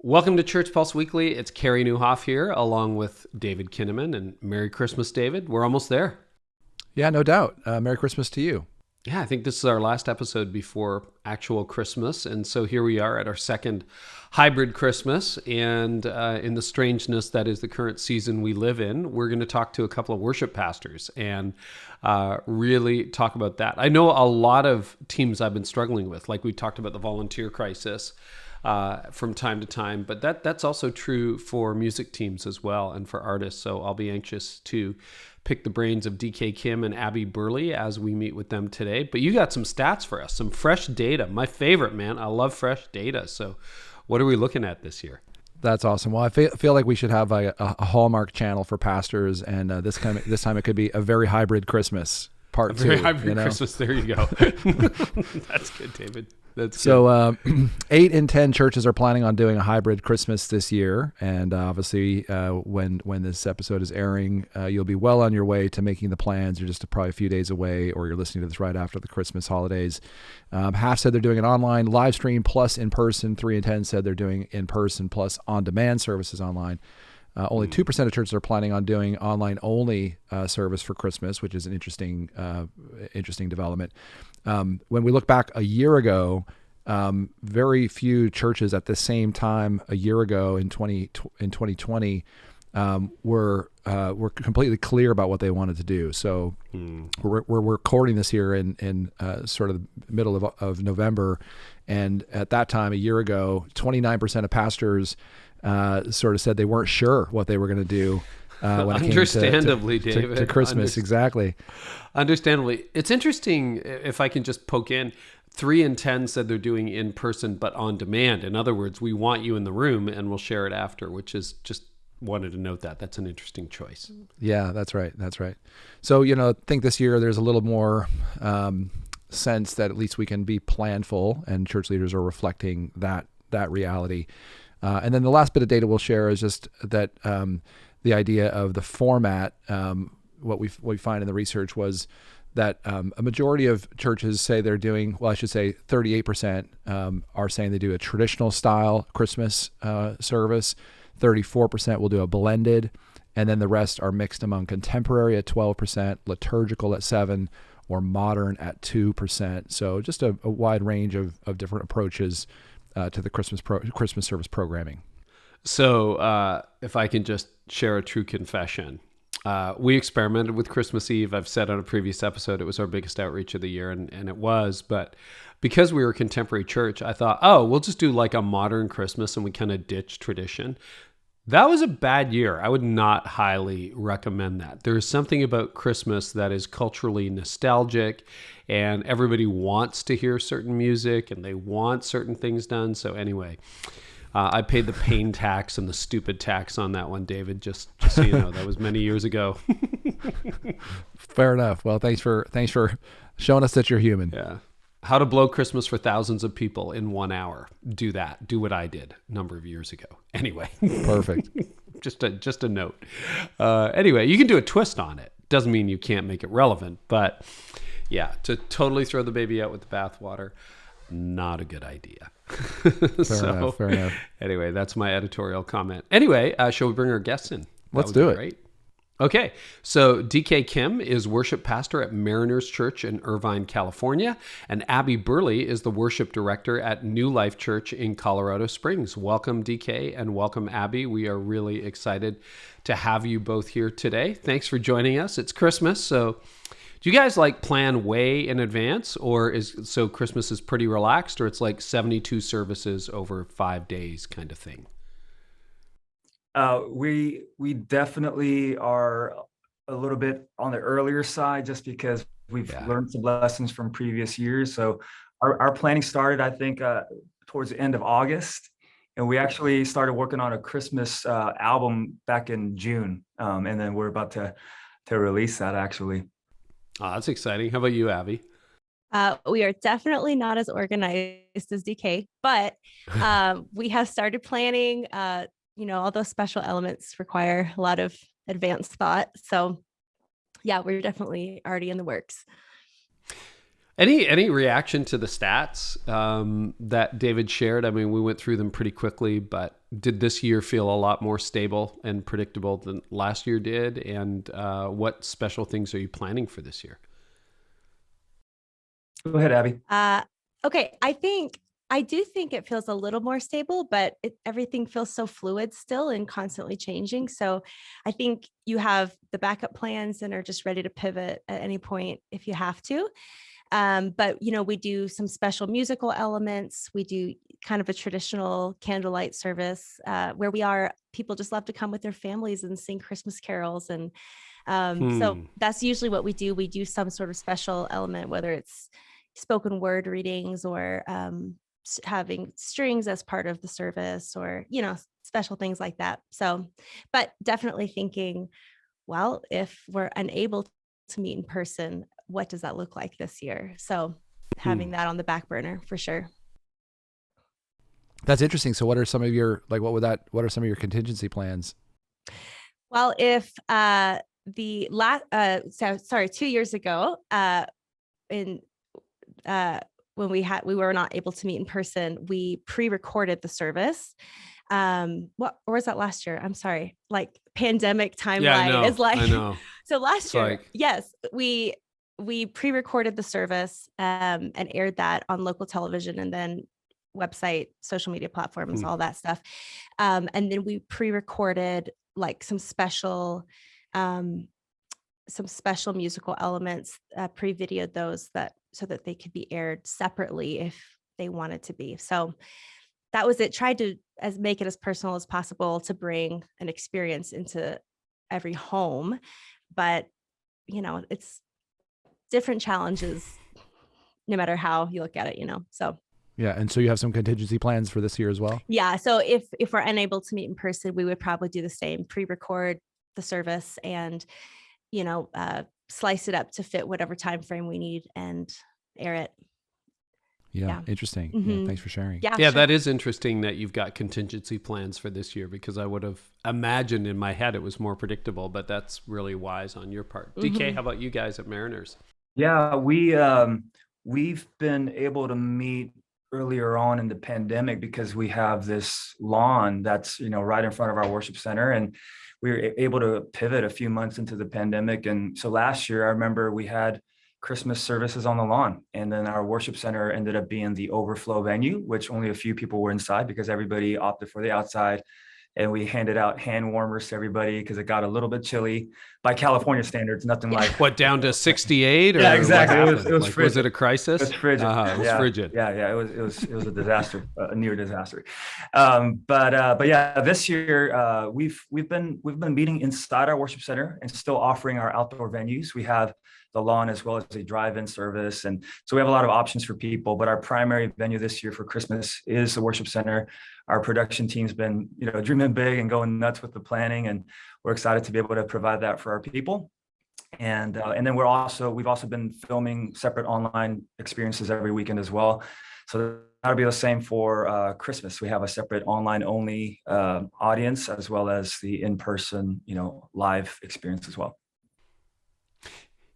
Welcome to Church Pulse Weekly. It's Carey Nieuwhof here, along with David Kinnaman. And Merry Christmas, David. We're almost there. Yeah, no doubt. Merry Christmas to you. Yeah, I think this is our last episode before actual Christmas. And so here we are at our second hybrid Christmas. And in the strangeness that is the current season we live in, we're going to talk to a couple of worship pastors and really talk about that. I know a lot of teams I've been struggling with, like we talked about the volunteer crisis from time to time, but that's also true for music teams as well and for artists. So I'll be anxious to pick the brains of DK Kim and Abby Burley as we meet with them today. But you got some stats for us, some fresh data. My favorite, man. I love fresh data. So what are we looking at this year? That's awesome. Well, I feel like we should have a Hallmark channel for pastors, and this time it could be a very hybrid Christmas part two. Very hybrid Christmas. There you go. That's good, David. That's so 8 in 10 churches are planning on doing a hybrid Christmas this year, and obviously when this episode is airing, you'll be well on your way to making the plans. You're just probably a few days away, or you're listening to this right after the Christmas holidays. Half said they're doing an online live stream plus in person. 3 in 10 said they're doing in person plus on-demand services online. Only 2% of churches are planning on doing online-only service for Christmas, which is an interesting development. When we look back a year ago, very few churches at the same time a year ago in 2020 were completely clear about what they wanted to do. So we're recording this here in sort of the middle of November, and at that time a year ago, 29% of pastors sort of said they weren't sure what they were going to do when it understandably, came David, to Christmas. Exactly. Understandably. It's interesting, if I can just poke in, 3 in 10 said they're doing in person but on demand. In other words, we want you in the room and we'll share it after, which is just wanted to note that. That's an interesting choice. Yeah, that's right. That's right. So, I think this year there's a little more sense that at least we can be planful, and church leaders are reflecting that reality. And then the last bit of data we'll share is just that the idea of the format, what we find in the research was that a majority of churches say they're doing, well, I should say 38% are saying they do a traditional style Christmas service, 34% will do a blended, and then the rest are mixed among contemporary at 12%, liturgical at 7%, or modern at 2%. So just a wide range of different approaches to the Christmas service programming. So if I can just share a true confession, we experimented with Christmas Eve. I've said on a previous episode, it was our biggest outreach of the year, and it was. But because we were a contemporary church, I thought, we'll just do like a modern Christmas, and we kind of ditched tradition. That was a bad year. I would not highly recommend that. There is something about Christmas that is culturally nostalgic, and everybody wants to hear certain music and they want certain things done. So anyway, I paid the pain tax and the stupid tax on that one, David, just so you know. That was many years ago. Fair enough. Well, thanks for showing us that you're human. Yeah. How to blow Christmas for thousands of people in 1 hour. Do that. Do what I did a number of years ago. Anyway. Perfect. Just a note. Anyway, you can do a twist on it. Doesn't mean you can't make it relevant, but yeah, to totally throw the baby out with the bathwater, not a good idea. Fair enough. Anyway, that's my editorial comment. Anyway, shall we bring our guests in? Let's do it. Great. Okay, so DK Kim is worship pastor at Mariners Church in Irvine, California, and Abby Burley is the worship director at New Life Church in Colorado Springs. Welcome, DK, and welcome, Abby. We are really excited to have you both here today. Thanks for joining us. It's Christmas, so do you guys plan way in advance, or so Christmas is pretty relaxed, or it's like 72 services over 5 days kind of thing? We definitely are a little bit on the earlier side just because we've learned some lessons from previous years. So our planning started, I think, towards the end of August, and we actually started working on a Christmas album back in June, and then we're about to release that actually. Oh, that's exciting. How about you, Abby? We are definitely not as organized as DK, but we have started planning. All those special elements require a lot of advanced thought. So yeah, we're definitely already in the works. Any reaction to the stats that David shared? I mean, we went through them pretty quickly, but did this year feel a lot more stable and predictable than last year did? And what special things are you planning for this year? Go ahead, Abby. Okay, I do think it feels a little more stable, but everything feels so fluid still and constantly changing. So I think you have the backup plans and are just ready to pivot at any point if you have to. But, we do some special musical elements. We do kind of a traditional candlelight service where people just love to come with their families and sing Christmas carols. And so that's usually what we do. We do some sort of special element, whether it's spoken word readings or having strings as part of the service or, special things like that. So, but definitely thinking, well, if we're unable to meet in person, what does that look like this year? So having that on the back burner for sure. That's interesting. So what are some of your, what are some of your contingency plans? Well, if 2 years ago, when we were not able to meet in person, we pre-recorded the service. Or was that last year? I'm sorry. Like pandemic timeline is like, I know. So last year, yes, we pre-recorded the service and aired that on local television and then website, social media platforms, all that stuff. And then we pre-recorded like some special musical elements, pre-videoed those so that they could be aired separately if they wanted to be. So that was it. Tried to make it as personal as possible to bring an experience into every home, but it's different challenges no matter how you look at it, so. Yeah. And so you have some contingency plans for this year as well? Yeah. So if we're unable to meet in person, we would probably do the same, pre-record the service and, slice it up to fit whatever time frame we need and air it. Yeah. Interesting. Yeah, thanks for sharing. Yeah, sure. That is interesting that you've got contingency plans for this year, because I would have imagined in my head it was more predictable, but that's really wise on your part. DK, how about you guys at Mariners? Yeah, we've been able to meet earlier on in the pandemic because we have this lawn that's, right in front of our worship center, and we were able to pivot a few months into the pandemic. And so last year, I remember we had Christmas services on the lawn, and then our worship center ended up being the overflow venue, which only a few people were inside because everybody opted for the outside. And we handed out hand warmers to everybody because it got a little bit chilly by California standards. Nothing like what, down to 68? Or yeah, exactly. It was frigid. Was it a crisis? It was frigid. It was frigid. Yeah. It was a disaster, a near disaster. But yeah, this year we've been meeting inside our worship center and still offering our outdoor venues. We have the lawn as well as a drive-in service, and so we have a lot of options for people. But our primary venue this year for Christmas is the worship center. Our production team's been, dreaming big and going nuts with the planning, and we're excited to be able to provide that for our people. And then we've also been filming separate online experiences every weekend as well. So that'll be the same for Christmas. We have a separate online only audience as well as the in-person, live experience as well.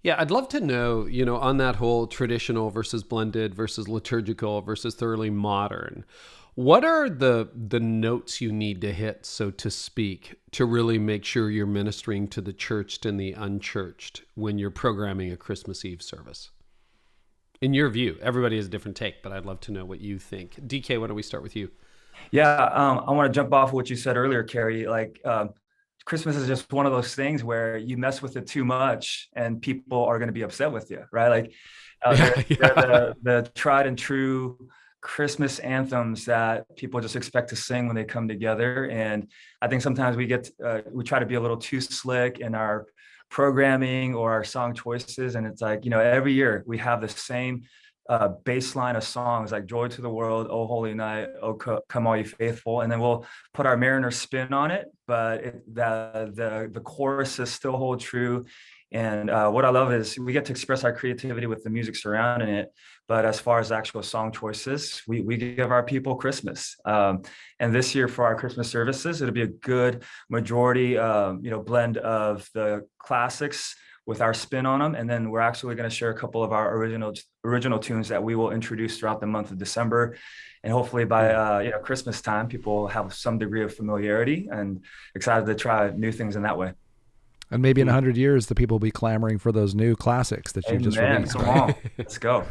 Yeah, I'd love to know, on that whole traditional versus blended versus liturgical versus thoroughly modern, what are the notes you need to hit, so to speak, to really make sure you're ministering to the churched and the unchurched when you're programming a Christmas Eve service? In your view, everybody has a different take, but I'd love to know what you think. DK, why don't we start with you? Yeah, I want to jump off what you said earlier, Carey. Christmas is just one of those things where you mess with it too much and people are going to be upset with you, right? They're the tried and true Christmas anthems that people just expect to sing when they come together. And I think sometimes we try to be a little too slick in our programming or our song choices. And it's like, every year we have the same baseline of songs like Joy to the World, Oh Holy Night, Oh Come All You Faithful, and then we'll put our Mariner spin on it, but the choruses still hold true. And what I love is we get to express our creativity with the music surrounding it. But as far as actual song choices, we give our people Christmas. And this year for our Christmas services, it'll be a good majority, blend of the classics with our spin on them. And then we're actually going to share a couple of our original tunes that we will introduce throughout the month of December. And hopefully by Christmas time, people will have some degree of familiarity and excited to try new things in that way. And maybe in 100 years, the people will be clamoring for those new classics that you just released. Come on, let's go.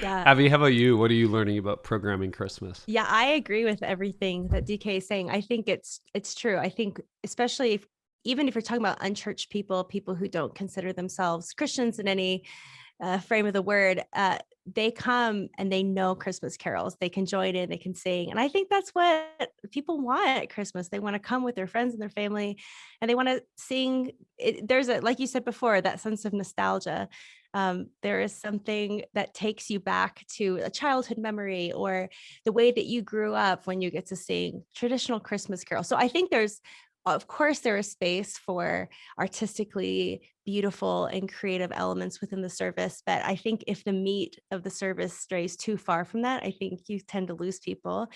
Yeah. Abby, how about you? What are you learning about programming Christmas? Yeah, I agree with everything that DK is saying. I think it's true. I think especially even if you're talking about unchurched people who don't consider themselves Christians in any frame of the word, they come and they know Christmas carols. They can join in, they can sing. And I think that's what people want at Christmas. They want to come with their friends and their family, and they want to sing. There's like you said before, that sense of nostalgia. There is something that takes you back to a childhood memory or the way that you grew up when you get to sing traditional Christmas carols. So I think of course, there is space for artistically beautiful and creative elements within the service. But I think if the meat of the service strays too far from that, I think you tend to lose people.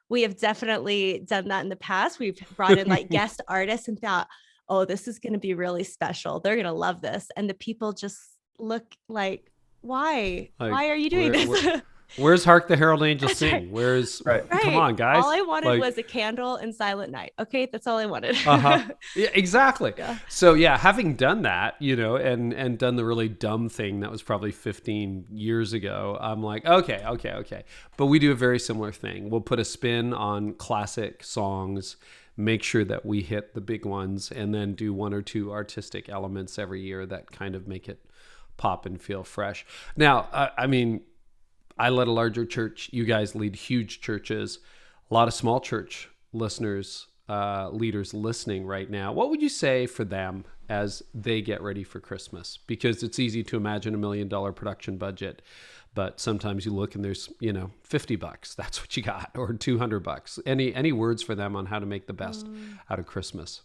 We have definitely done that in the past. We've brought in like guest artists and thought, oh, this is going to be really special. They're going to love this. And the people just look like, why? Why are you doing this? Where's Hark the Herald Angels Sing? Where's come on, guys? All I wanted was a candle and Silent Night. Okay, that's all I wanted. Yeah, exactly. Yeah. So having done that, and done the really dumb thing that was probably 15 years ago, I'm like, okay. But we do a very similar thing. We'll put a spin on classic songs, make sure that we hit the big ones, and then do one or two artistic elements every year that kind of make it pop and feel fresh. Now, I led a larger church. You guys lead huge churches. A lot of small church listeners, leaders listening right now. What would you say for them as they get ready for Christmas? Because it's easy to imagine $1 million production budget, but sometimes you look and there's, $50. That's what you got, or $200. Any words for them on how to make the best out of Christmas?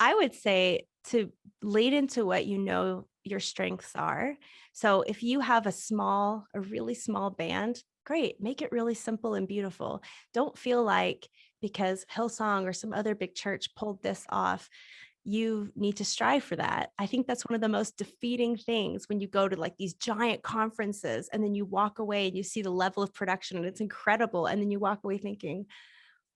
I would say to lead into what your strengths are. So if you have a really small band, great, make it really simple and beautiful. Don't feel like because Hillsong or some other big church pulled this off, you need to strive for that. I think that's one of the most defeating things when you go to like these giant conferences and then you walk away and you see the level of production and it's incredible. And then you walk away thinking,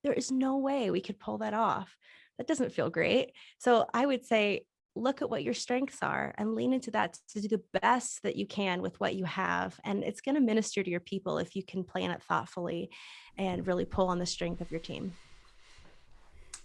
there is no way we could pull that off. That doesn't feel great. So I would say, look at what your strengths are and lean into that to do the best that you can with what you have. And it's going to minister to your people if you can plan it thoughtfully and really pull on the strength of your team.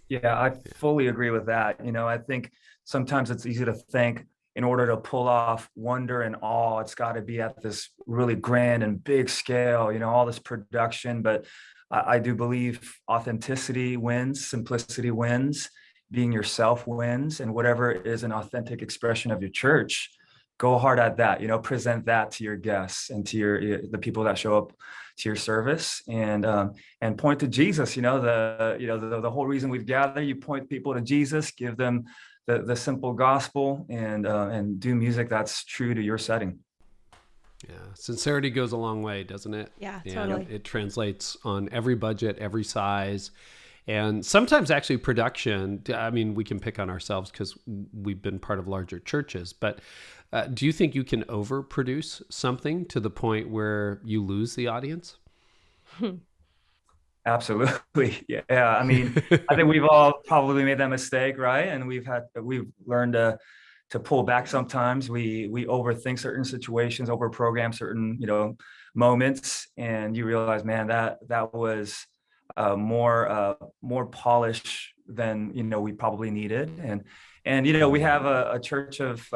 Yeah, I fully agree with that. I think sometimes it's easy to think in order to pull off wonder and awe, it's got to be at this really grand and big scale, all this production. But I do believe authenticity wins, simplicity wins, being yourself wins, and whatever is an authentic expression of your church, go hard at that, present that to your guests and to the people that show up to your service, and point to Jesus. The whole reason we've gathered, you point people to Jesus, give them the simple gospel, and do music that's true to your setting. Yeah, sincerity goes a long way, doesn't it? Yeah, and totally. It translates on every budget, every size. And sometimes actually production, we can pick on ourselves because we've been part of larger churches, but do you think you can overproduce something to the point where you lose the audience? Absolutely. Yeah. I think we've all probably made that mistake, right? And we've learned to pull back sometimes. We overthink certain situations, overprogram certain, moments, and you realize, man, that was more polish than we probably needed, and we have a church of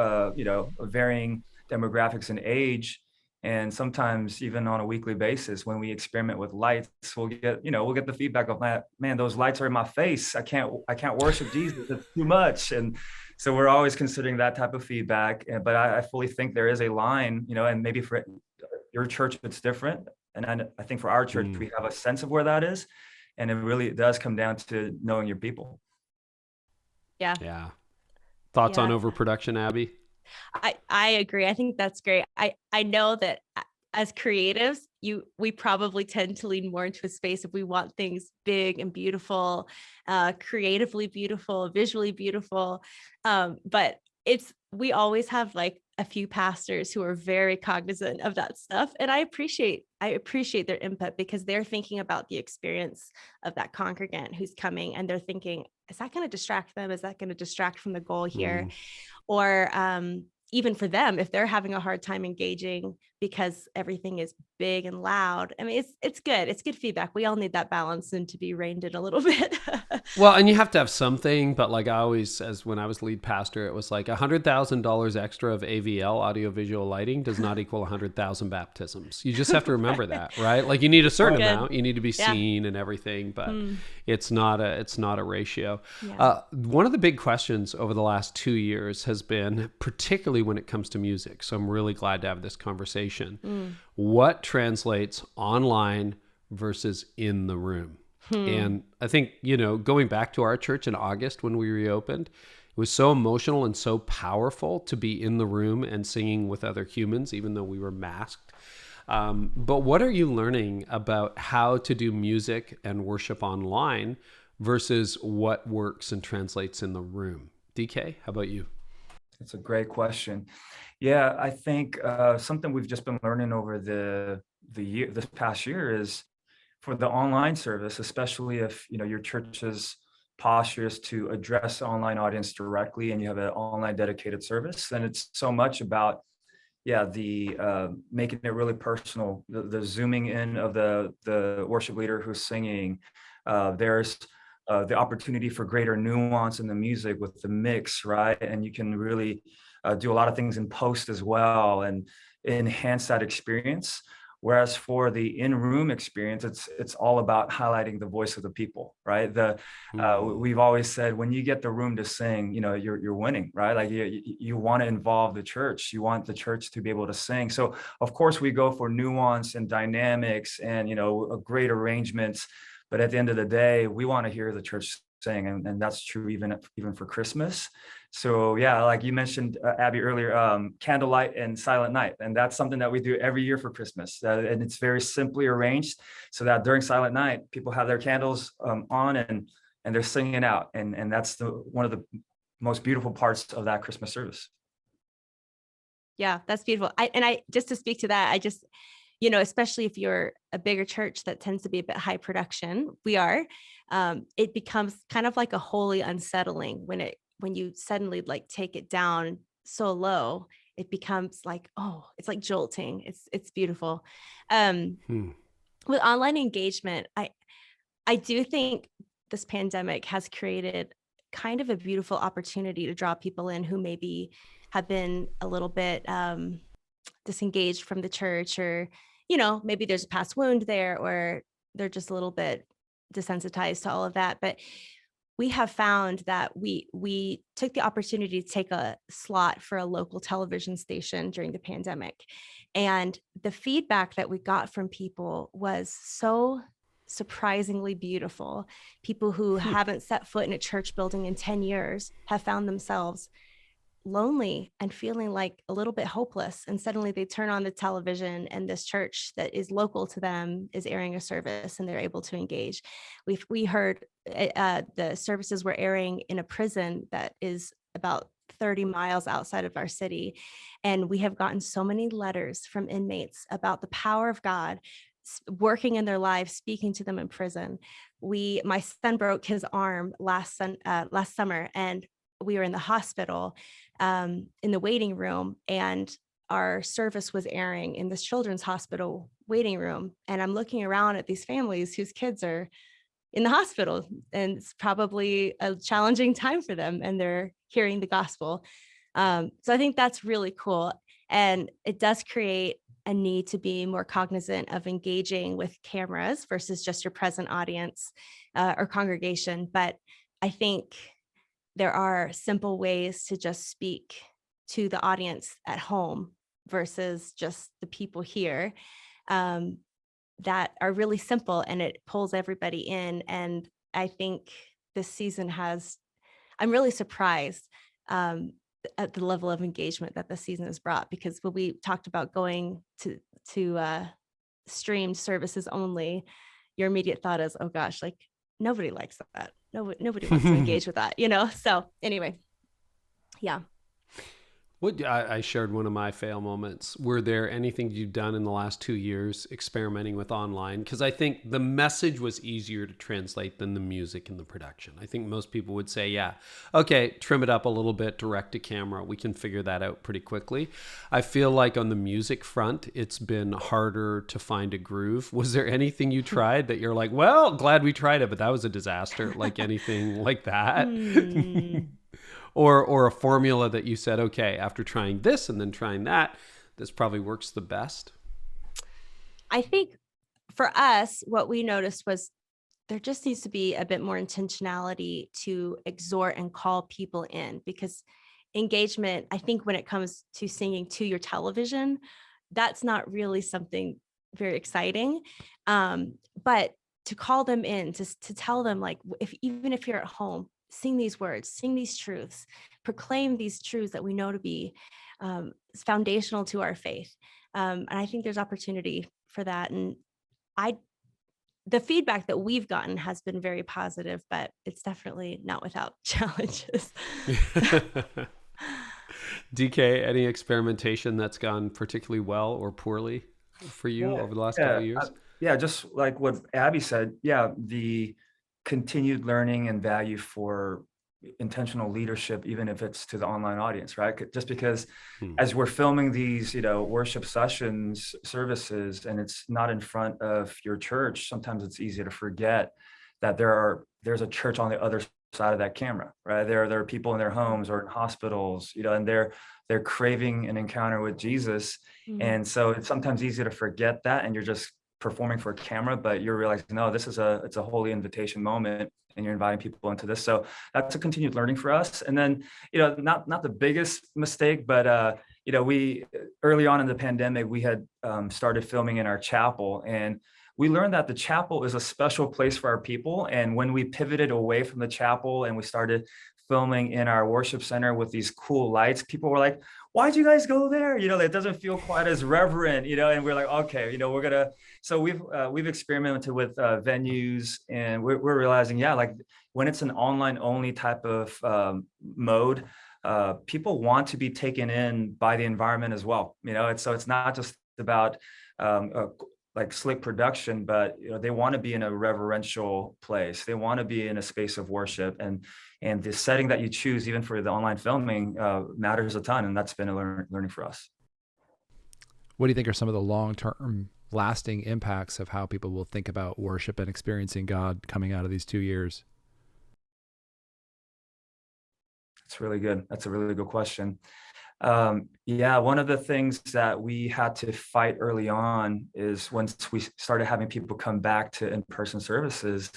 varying demographics and age, and sometimes even on a weekly basis when we experiment with lights, we'll get the feedback of, man, those lights are in my face. I can't worship Jesus. It's too much. And so we're always considering that type of feedback. But I fully think there is a line, and maybe for your church it's different. And I think for our church, we have a sense of where that is. And it really does come down to knowing your people. Yeah. Yeah. Thoughts on overproduction, Abby? I agree. I think that's great. I know that as creatives, we probably tend to lean more into a space if we want things big and beautiful, creatively beautiful, visually beautiful. But we always have like a few pastors who are very cognizant of that stuff. And I appreciate their input, because they're thinking about the experience of that congregant who's coming, and they're thinking, is that going to distract them? Is that going to distract from the goal here? Or even for them, if they're having a hard time engaging because everything is big and loud. I mean, it's good. It's good feedback. We all need that balance and to be reined in a little bit. Well, and you have to have something, but like I always, as when I was lead pastor, it was like $100,000 extra of AVL, audiovisual lighting, does not equal 100,000 baptisms. You just have to remember that, right? Like you need a certain amount, you need to be seen and everything, but it's not a ratio. Yeah. One of the big questions over the last 2 years has been, particularly when it comes to music. So I'm really glad to have this conversation. What translates online versus in the room? And I think, going back to our church in August when we reopened, it was so emotional and so powerful to be in the room and singing with other humans, even though we were masked. But what are you learning about how to do music and worship online versus what works and translates in the room? DK, how about you? That's a great question. Yeah, I think something we've just been learning over this past year is, for the online service, especially if your church's posture is to address the online audience directly, and you have an online dedicated service, then it's so much about the making it really personal, the zooming in of the worship leader who's singing. There's the opportunity for greater nuance in the music with the mix, right? And you can really do a lot of things in post as well and enhance that experience. Whereas for the in-room experience, it's all about highlighting the voice of the people, right? We've always said, when you get the room to sing, you're winning, right? Like you want to involve the church, you want the church to be able to sing. So of course we go for nuance and dynamics and great arrangements, but at the end of the day, we want to hear the church sing, and that's true even for Christmas. So yeah, like you mentioned, Abby, earlier, candlelight and silent night. And that's something that we do every year for Christmas. And it's very simply arranged so that during silent night, people have their candles on and they're singing out. And that's one of the most beautiful parts of that Christmas service. Yeah, that's beautiful. I just to speak to that, I just, especially if you're a bigger church that tends to be a bit high production, it becomes kind of like a wholly unsettling when you suddenly like take it down so low. It becomes like, oh, it's like jolting. It's beautiful. With online engagement, I do think this pandemic has created kind of a beautiful opportunity to draw people in who maybe have been a little bit disengaged from the church, or maybe there's a past wound there, or they're just a little bit desensitized to all of that. But we have found that we took the opportunity to take a slot for a local television station during the pandemic, and the feedback that we got from people was so surprisingly beautiful. People who haven't set foot in a church building in 10 years have found themselves lonely and feeling like a little bit hopeless, and suddenly they turn on the television and this church that is local to them is airing a service and they're able to engage. We heard the services were airing in a prison that is about 30 miles outside of our city, and we have gotten so many letters from inmates about the power of God working in their lives, speaking to them in prison. My son broke his arm last summer, and we were in the hospital in the waiting room, and our service was airing in this children's hospital waiting room. And I'm looking around at these families whose kids are in the hospital, and it's probably a challenging time for them, and they're hearing the gospel. So I think that's really cool. And it does create a need to be more cognizant of engaging with cameras versus just your present audience or congregation. But I think there are simple ways to just speak to the audience at home versus just the people here that are really simple, and it pulls everybody in. And I think this season I'm really surprised at the level of engagement that the season has brought. Because when we talked about going to streamed services only, your immediate thought is, oh gosh, like nobody likes that. Nobody wants to engage with that, So anyway, yeah. I shared one of my fail moments. Were there anything you've done in the last 2 years experimenting with online? Because I think the message was easier to translate than the music and the production. I think most people would say, yeah, okay, trim it up a little bit, direct to camera. We can figure that out pretty quickly. I feel like on the music front, it's been harder to find a groove. Was there anything you tried that you're like, well, glad we tried it, but that was a disaster? Like anything like that? Or a formula that you said, okay, after trying this and then trying that, this probably works the best? I think for us, what we noticed was there just needs to be a bit more intentionality to exhort and call people in, because engagement, I think when it comes to singing to your television, that's not really something very exciting. But to call them in, to tell them, like, even if you're at home, sing these words, sing these truths, proclaim these truths that we know to be foundational to our faith. And I think there's opportunity for that. And the feedback that we've gotten has been very positive, but it's definitely not without challenges. DK, any experimentation that's gone particularly well or poorly for you over the last couple of years? Just like what Abby said, the continued learning and value for intentional leadership, even if it's to the online audience, right? Just because as we're filming these, worship services, and it's not in front of your church, sometimes it's easy to forget that there's a church on the other side of that camera, right? There are people in their homes or in hospitals, and they're craving an encounter with Jesus. And so it's sometimes easy to forget that, and you're just performing for a camera, but you're realizing, no, it's a holy invitation moment, and you're inviting people into this. So that's a continued learning for us. And then, not the biggest mistake, but we early on in the pandemic, we had started filming in our chapel, and we learned that the chapel is a special place for our people. And when we pivoted away from the chapel and we started filming in our worship center with these cool lights, people were like, why'd you guys go there? It doesn't feel quite as reverent, and we're like, okay, we're gonna. So we've experimented with venues, and we're realizing, like when it's an online only type of mode, people want to be taken in by the environment as well. It's not just about like slick production, but they want to be in a reverential place. They want to be in a space of worship, and the setting that you choose, even for the online filming, matters a ton. And that's been a learning for us. What do you think are some of the long-term lasting impacts of how people will think about worship and experiencing God coming out of these 2 years? That's really good. That's a really good question. One of the things that we had to fight early on is once we started having people come back to in-person services,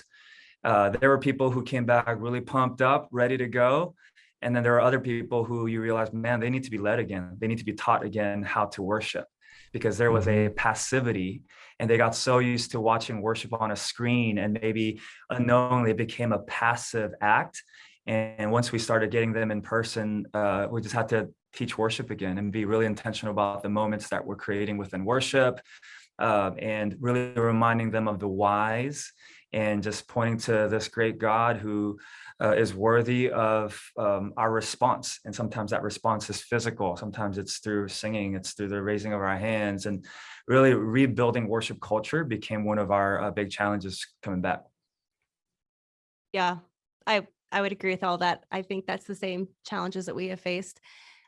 there were people who came back really pumped up, ready to go. And then there are other people who you realize, man, they need to be led again. They need to be taught again how to worship, because there was a passivity, and they got so used to watching worship on a screen, and maybe unknowingly it became a passive act. And once we started getting them in person, we just had to teach worship again and be really intentional about the moments that we're creating within worship, and really reminding them of the whys, and just pointing to this great God who is worthy of our response. And sometimes that response is physical. Sometimes it's through singing, it's through the raising of our hands, and really rebuilding worship culture became one of our big challenges coming back. Yeah, I would agree with all that. I think that's the same challenges that we have faced.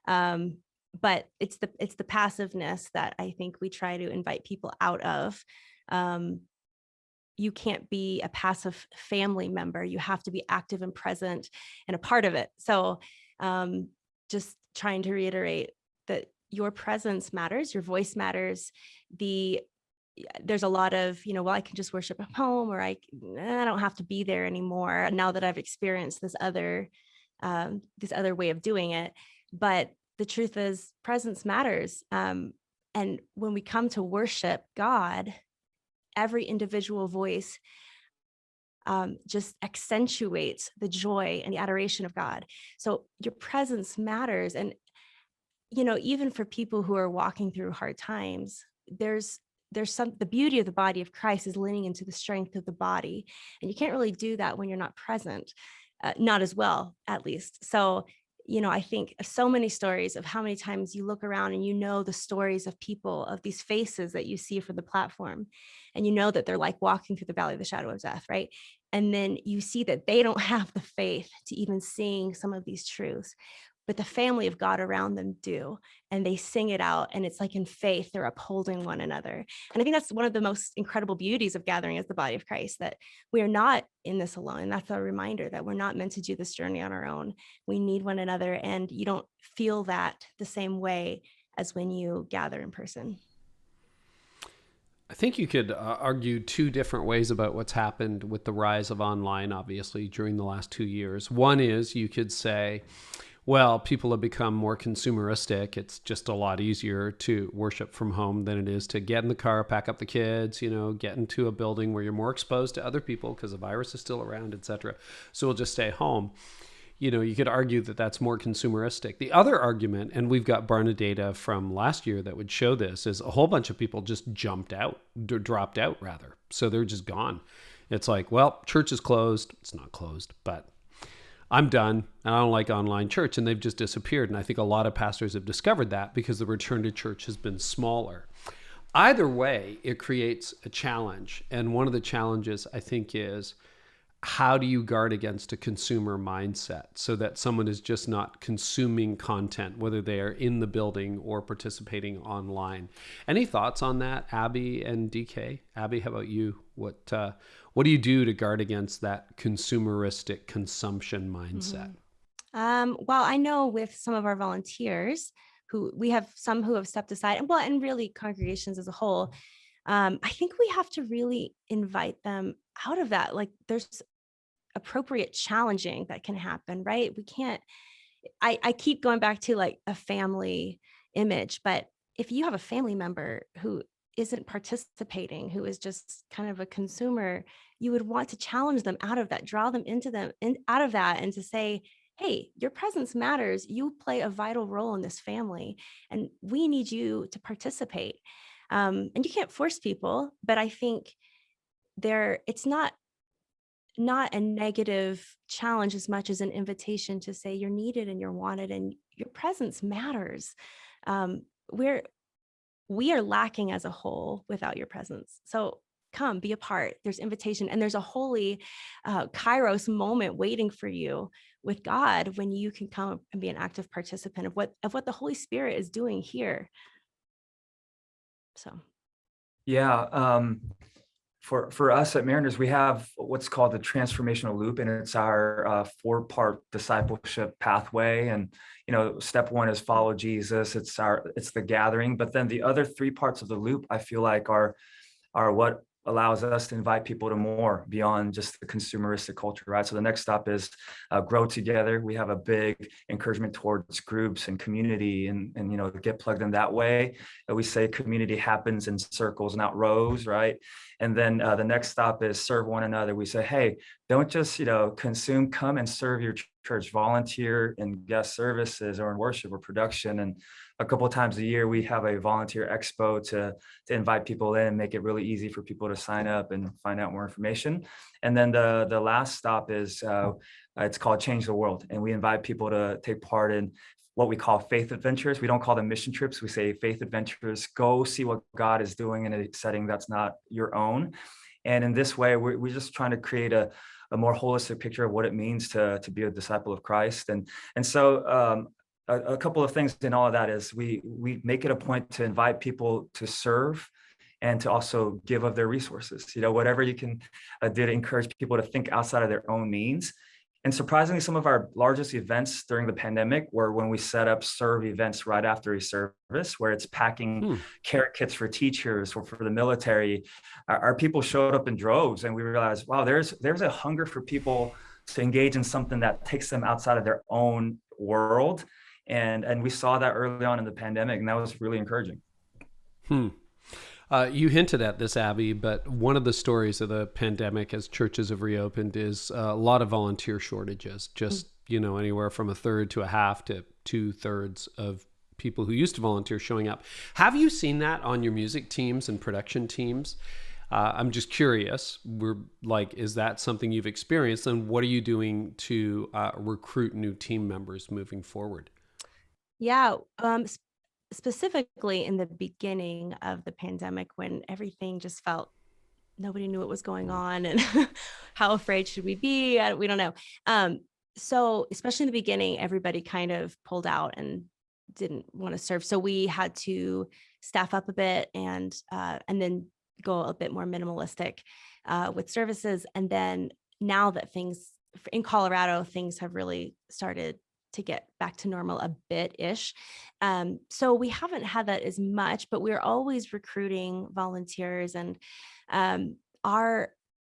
But it's the passiveness that I think we try to invite people out of. You can't be a passive family member. You have to be active and present and a part of it. So just trying to reiterate that your presence matters, your voice matters. There's a lot of, well, I can just worship at home, or I don't have to be there anymore now that I've experienced this other way of doing it. But the truth is, presence matters. And when we come to worship God, every individual voice, just accentuates the joy and the adoration of God. So your presence matters. And, even for people who are walking through hard times, the beauty of the body of Christ is leaning into the strength of the body. And you can't really do that when you're not present, not as well, at least. So, I think so many stories of how many times you look around and the stories of people, of these faces that you see from the platform, and that they're like walking through the valley of the shadow of death, right? And then you see that they don't have the faith to even sing some of these truths, but the family of God around them do. And they sing it out. And it's like in faith, they're upholding one another. And I think that's one of the most incredible beauties of gathering as the body of Christ, that we are not in this alone. And that's a reminder that we're not meant to do this journey on our own. We need one another. And you don't feel that the same way as when you gather in person. I think you could argue two different ways about what's happened with the rise of online, obviously, during the last 2 years. One is you could say, well, people have become more consumeristic. It's just a lot easier to worship from home than it is to get in the car, pack up the kids, get into a building where you're more exposed to other people because the virus is still around, etc. So we'll just stay home. You could argue that that's more consumeristic. The other argument, and we've got Barna data from last year that would show this, is a whole bunch of people just dropped out rather. So they're just gone. It's like, well, church is closed. It's not closed, but I'm done and I don't like online church, and they've just disappeared. And I think a lot of pastors have discovered that because the return to church has been smaller. Either way, it creates a challenge. And one of the challenges, I think, is how do you guard against a consumer mindset so that someone is just not consuming content, whether they are in the building or participating online? Any thoughts on that, Abby and DK? Abby, how about you? What do you do to guard against that consumeristic consumption mindset? Well, I know with some of our volunteers we have some who have stepped aside, and really congregations as a whole, I think we have to really invite them out of that. Like, there's appropriate challenging that can happen, right? We can't, I keep going back to like a family image, but if you have a family member who isn't participating, who is just kind of a consumer, you would want to challenge them out of that, draw them out of that, and to say, hey, your presence matters. You play a vital role in this family, and we need you to participate. And you can't force people, but I think it's not a negative challenge as much as an invitation to say you're needed and you're wanted and your presence matters. We are lacking as a whole without your presence. So come, be a part. There's invitation, and there's a holy Kairos moment waiting for you with God when you can come and be an active participant of what the Holy Spirit is doing here. So, yeah. For us at Mariners, we have what's called the transformational loop, and it's our 4-part discipleship pathway. And step 1 is follow Jesus. It's the gathering, but then the other 3 parts of the loop, I feel like, are what allows us to invite people to more beyond just the consumeristic culture, right? So the next stop is grow together. We have a big encouragement towards groups and community, and get plugged in that way. We say community happens in circles, not rows, right? And then the next stop is serve one another. We say, hey, don't just consume, come and serve your church, volunteer in guest services or in worship or production. And a couple of times a year, we have a volunteer expo to invite people in and make it really easy for people to sign up and find out more information. And then the last stop is it's called Change the World. And we invite people to take part in what we call faith adventures. We don't call them mission trips. We say faith adventures. Go see what God is doing in a setting that's not your own. And in this way, we're just trying to create a more holistic picture of what it means to be a disciple of Christ. And so a couple of things in all of that is we make it a point to invite people to serve and to also give of their resources, whatever you can do to encourage people to think outside of their own means. And surprisingly, some of our largest events during the pandemic were when we set up serve events right after a service, where it's packing care kits for teachers or for the military. Our people showed up in droves, and we realized, wow, there's a hunger for people to engage in something that takes them outside of their own world. And we saw that early on in the pandemic, and that was really encouraging. You hinted at this, Abby, but one of the stories of the pandemic as churches have reopened is a lot of volunteer shortages, just, anywhere from a third to a half to 2/3 of people who used to volunteer showing up. Have you seen that on your music teams and production teams? I'm just curious. Is that something you've experienced, and what are you doing to recruit new team members moving forward? Yeah. Specifically in the beginning of the pandemic, when everything just felt nobody knew what was going on and how afraid should we be? We don't know. So especially in the beginning, everybody kind of pulled out and didn't want to serve. So we had to staff up a bit and then go a bit more minimalistic with services. And then now that things in Colorado, things have really started to get back to normal a bit-ish. So we haven't had that as much, but we're always recruiting volunteers and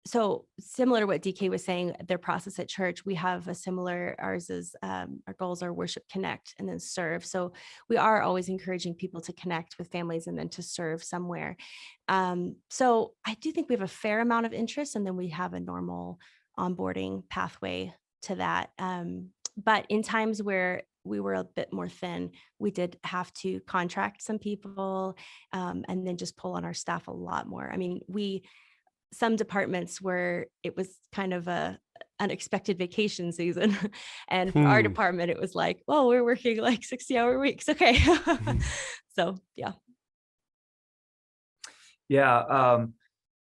so similar to what DK was saying, their process at church, we have a similar, ours is our goals are worship, connect, and then serve. So we are always encouraging people to connect with families and then to serve somewhere. So I do think we have a fair amount of interest, and then we have a normal onboarding pathway to that. But in times where we were a bit more thin, we did have to contract some people and then just pull on our staff a lot more. I mean, some departments where it was kind of a unexpected vacation season. And for our department, it was like, well, we're working like 60-hour weeks. Okay. So, yeah. Yeah.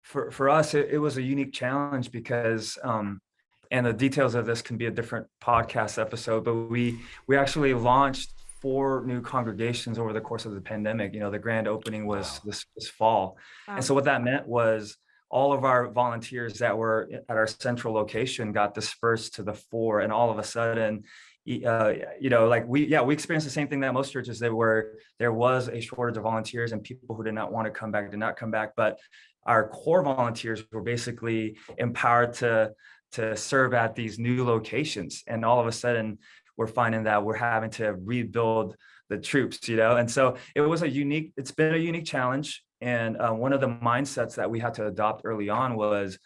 For us, it was a unique challenge because, and the details of this can be a different podcast episode, but we actually launched 4 new congregations over the course of the pandemic. The grand opening was this fall. Wow. And so what that meant was all of our volunteers that were at our central location got dispersed to the 4, and all of a sudden, we experienced the same thing that most churches did, where there was a shortage of volunteers and people who did not want to come back did not come back. But our core volunteers were basically empowered to serve at these new locations, and all of a sudden, we're finding that we're having to rebuild the troops. And so it's been a unique challenge. And one of the mindsets that we had to adopt early on was,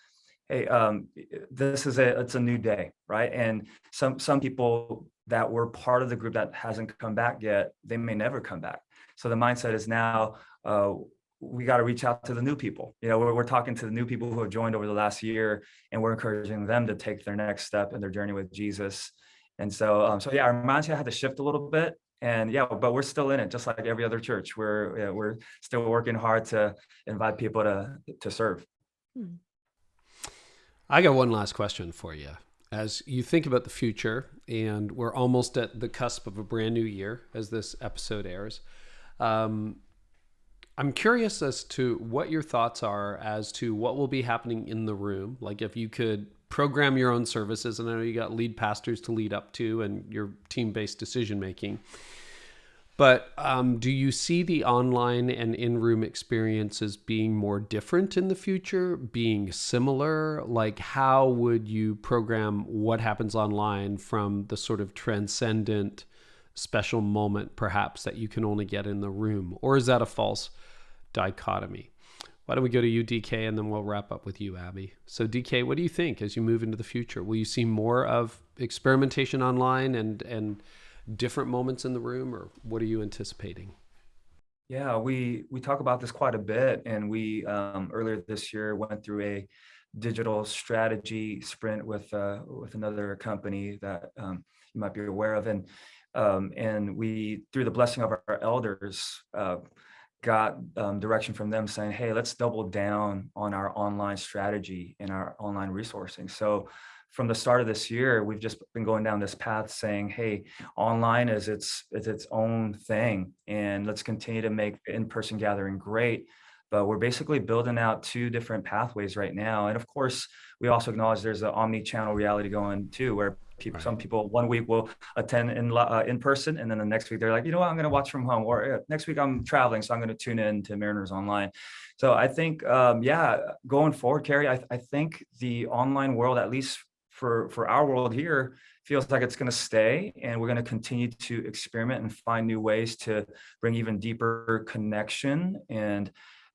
hey, it's a new day, right? And some people that were part of the group that hasn't come back yet, they may never come back. So the mindset is now we got to reach out to the new people. We're talking to the new people who have joined over the last year, and we're encouraging them to take their next step in their journey with Jesus. And so our mindset had to shift a little bit. And but we're still in it, just like every other church. We're still working hard to invite people to serve. I got one last question for you. As you think about the future, and we're almost at the cusp of a brand new year as this episode airs, I'm curious as to what your thoughts are as to what will be happening in the room. Like if you could program your own services, and I know you got lead pastors to lead up to and your team-based decision-making, but do you see the online and in-room experiences being more different in the future, being similar? Like how would you program what happens online from the sort of transcendent special moment perhaps that you can only get in the room? Or is that a false dichotomy? Why don't we go to you, DK, and then we'll wrap up with you, Abby. So DK, what do you think as you move into the future? Will you see more of experimentation online and different moments in the room, or what are you anticipating? Yeah, we talk about this quite a bit, and we earlier this year went through a digital strategy sprint with another company that you might be aware of, and we, through the blessing of our elders, got direction from them saying, hey, let's double down on our online strategy and our online resourcing. So from the start of this year, we've just been going down this path saying, hey, online is its own thing, and let's continue to make in-person gathering great. But we're basically building out 2 different pathways right now. And of course, we also acknowledge there's an omni-channel reality going too, where some people one week will attend in person, and then the next week they're like, what, I'm going to watch from home, or next week I'm traveling, so I'm going to tune in to Mariners Online. So I think, going forward, Carey, I think the online world, at least for our world here, feels like it's going to stay, and we're going to continue to experiment and find new ways to bring even deeper connection and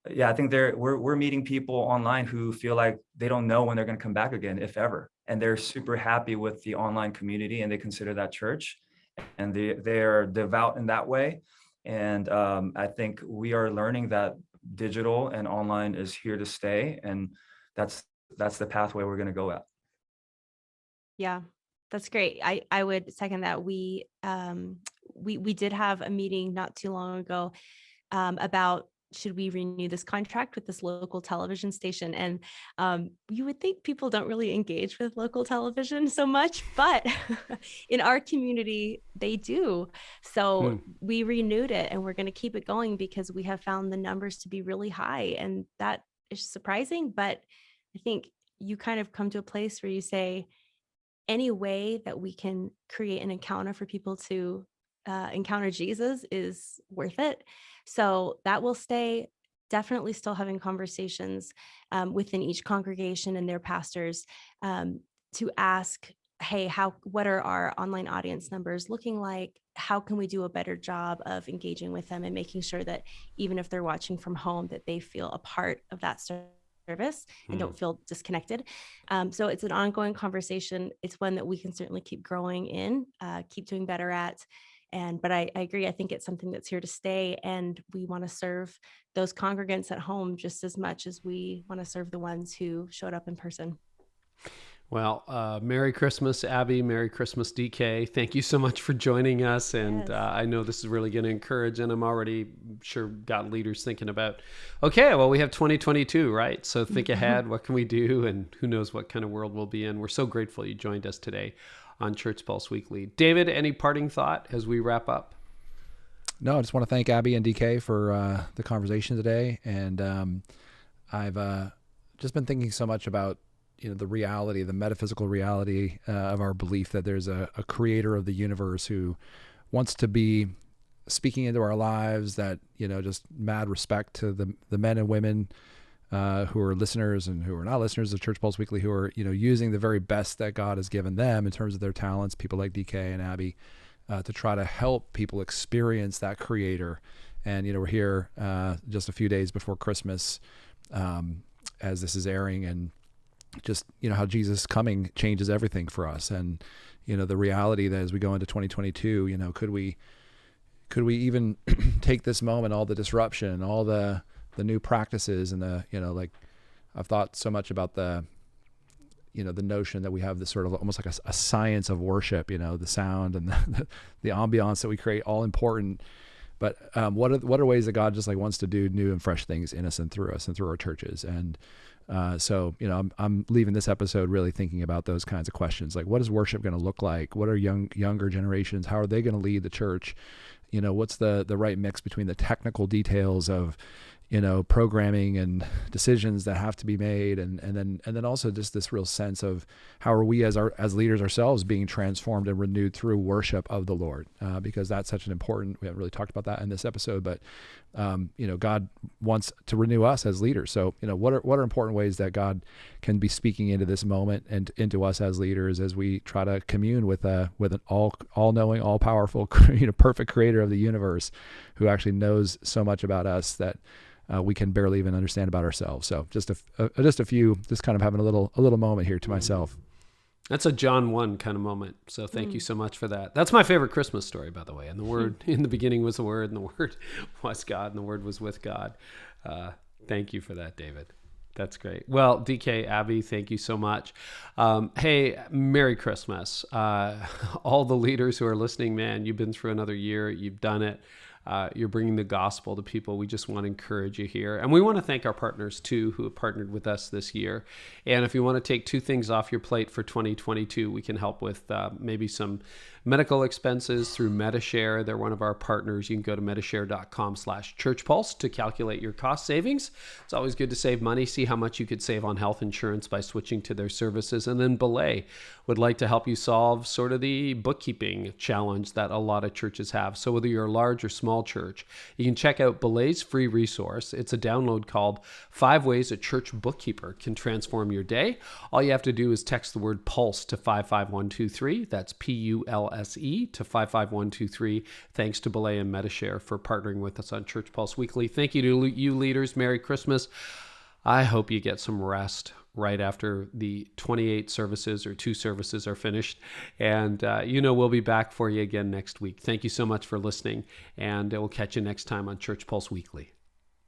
Yeah, I think we're meeting people online who feel like they don't know when they're going to come back again, if ever. And they're super happy with the online community, and they consider that church, and they're devout in that way. And I think we are learning that digital and online is here to stay, and that's the pathway we're going to go at. Yeah, that's great. I would second that. We did have a meeting not too long ago about should we renew this contract with this local television station. And you would think people don't really engage with local television so much, but in our community, they do. So we renewed it, and we're going to keep it going because we have found the numbers to be really high. And that is surprising. But I think you kind of come to a place where you say, any way that we can create an encounter for people to encounter Jesus is worth it. So that will stay. Definitely still having conversations within each congregation and their pastors to ask, hey, what are our online audience numbers looking like? How can we do a better job of engaging with them and making sure that even if they're watching from home, that they feel a part of that service and don't feel disconnected. So it's an ongoing conversation. It's one that we can certainly keep growing in, keep doing better at. But I agree. I think it's something that's here to stay, and we want to serve those congregants at home just as much as we want to serve the ones who showed up in person. Well, Merry Christmas, Abby. Merry Christmas, DK. Thank you so much for joining us. And Yes. I know this is really going to encourage, and I'm already sure got leaders thinking about, okay, well, we have 2022, right? So think ahead. What can we do? And who knows what kind of world we'll be in. We're so grateful you joined us today on Church Pulse Weekly. David, any parting thought as we wrap up? No, I just want to thank Abby and DK for the conversation today. And I've just been thinking so much about the reality, the metaphysical reality of our belief that there's a creator of the universe who wants to be speaking into our lives, that, just mad respect to the men and women who are listeners and who are not listeners of Church Pulse Weekly, who are, using the very best that God has given them in terms of their talents, people like DK and Abby, to try to help people experience that creator. And, we're here just a few days before Christmas as this is airing, and just, how Jesus coming changes everything for us. And, the reality that as we go into 2022, could we even take this moment, all the disruption, all the new practices, and like I've thought so much about the notion that we have this sort of almost like a science of worship, the sound and the ambiance that we create, all important. But what are ways that God just like wants to do new and fresh things in us and through our churches? And so, I'm leaving this episode really thinking about those kinds of questions. Like, what is worship going to look like? What are younger generations? How are they going to lead the church? What's the right mix between the technical details of, programming and decisions that have to be made, and then also just this real sense of how are we as leaders ourselves being transformed and renewed through worship of the Lord, because that's such an important. We haven't really talked about that in this episode, but God wants to renew us as leaders. So what are important ways that God can be speaking into this moment and into us as leaders as we try to commune with an all-knowing, all-powerful, perfect creator of the universe, who actually knows so much about us that we can barely even understand about ourselves. So just kind of having a little moment here to myself. That's a John 1 kind of moment. So thank you so much for that. That's my favorite Christmas story, by the way. And the Word, in the beginning was the Word, and the Word was God, and the Word was with God. Thank you for that, David. That's great. Well, DK, Abby, thank you so much. Hey, Merry Christmas. All the leaders who are listening, man, you've been through another year. You've done it. You're bringing the gospel to people. We just want to encourage you here. And we want to thank our partners, too, who have partnered with us this year. And if you want to take 2 things off your plate for 2022, we can help with maybe some medical expenses through Medishare. They're one of our partners. You can go to medishare.com/churchpulse to calculate your cost savings. It's always good to save money. See how much you could save on health insurance by switching to their services. And then Belay would like to help you solve sort of the bookkeeping challenge that a lot of churches have. So whether you're a large or small small church, you can check out Belay's free resource. It's a download called 5 Ways a Church Bookkeeper Can Transform Your Day. All you have to do is text the word PULSE to 55123. That's PULSE to 55123. Thanks to Belay and Metashare for partnering with us on Church Pulse Weekly. Thank you to you leaders. Merry Christmas. I hope you get some rest right after the 28 services or 2 services are finished. And, we'll be back for you again next week. Thank you so much for listening, and we'll catch you next time on Church Pulse Weekly.